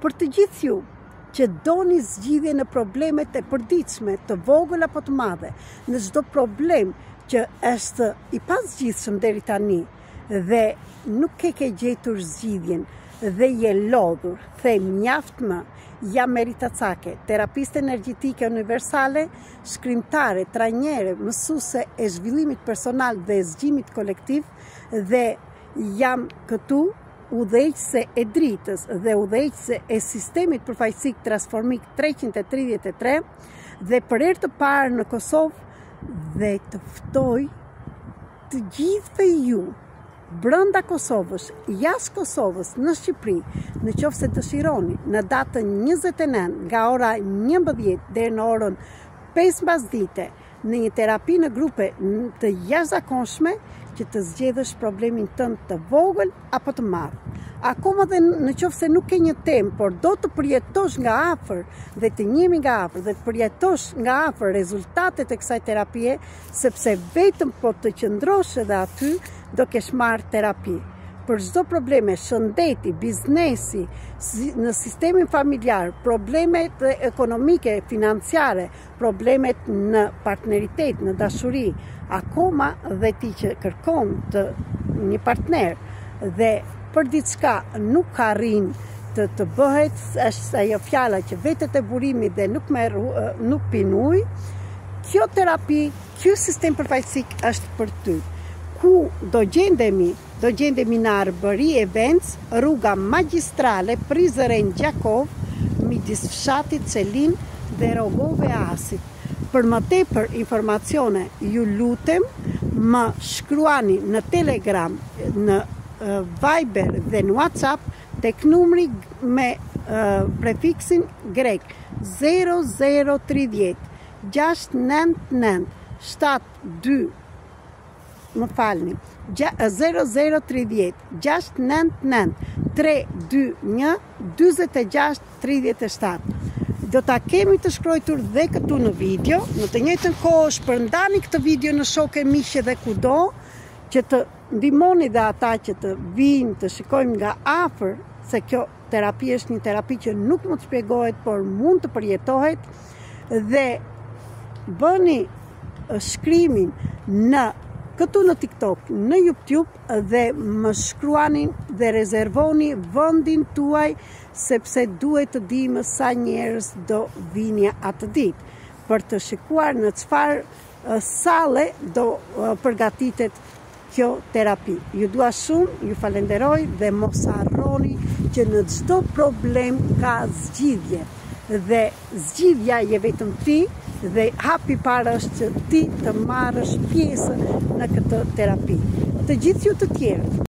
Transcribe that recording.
Për të gjithë ju që doni zgjidhje në problemet e përditshme, të vogël apo të madhe, në çdo problem që është i pasgjidhshëm deri tani dhe nuk ke gjetur zgjidhjen dhe je lodhur, them mjaft më, jam Merita Cake, terapiste energjetike universale, shkrimtare, trajnere, mësuese e zhvillimit personal dhe zgjimit kolektiv dhe jam këtu udhëheqëse e dritës dhe udhëheqëse e sistemit përfaqësik transformik 333 dhe për herë të parë në Kosovë dhe të ftoj të gjithëve ju brenda Kosovës, jashtë Kosovës, në Shqipëri, në qoftë se dëshironi, në datën 29 nga ora 11 deri në orën 5 mbasdite, në një terapi në grupe të jashtëzakonshme që të zgjedhësh problemin tënd të vogël apo të madh. Akoma dhe në qoftë se nuk ke një temë, por do të përjetosh nga afër dhe të njihemi nga afër dhe të përjetosh nga afër rezultatet e kësaj terapie, sepse vetëm po të qëndrosh edhe aty do kesh marrë terapi. Për çdo probleme, shëndeti, biznesi, në sistemin familjar, problemet ekonomike, financiare, problemet në partneritet, në dashuri, akoma dhe ti që kërkon të një partner dhe për diçka nuk arrin të bëhet, është ajo fjala që vetët e burimit dhe nuk pin ujë, kjo terapi, kjo sistem përfaqësik është për ty. Ku do gjendemi në Arbëri Events, rruga Magjistrale, Prizren Gjakov, midis fshatit Celin dhe Rogove Asit. Për më tepër informacione, ju lutem më shkruani në Telegram, në Viber dhe në WhatsApp tek numri me prefiksin grek 0030 699 72 më falni 0030 699 321 46 37. Do ta kemi të shkruar dhe këtu në video. Në të njëjtën kohë shpërndani këtë video në shokë e miqë dhe kudo që të ndihmoni dhe ata që të vinë të shikojmë nga afër se kjo terapi është një terapi që nuk mund të shpjegohet, por mund të përjetohet dhe bëni shkrimin këtu në TikTok, në YouTube dhe më shkruani dhe rezervoni vendin tuaj sepse duhet të dimë sa njerëz do vini atë ditë për të shikuar në çfarë salle do përgatitet kjo terapi. Ju dua shumë, ju falenderoj dhe mos harroni që në çdo problem ka zgjidhje dhe zgjidhja je vetëm ti dhe hapi parë është që ti të marrësh pjesë në këtë terapi. Të gjithë ju të tjerë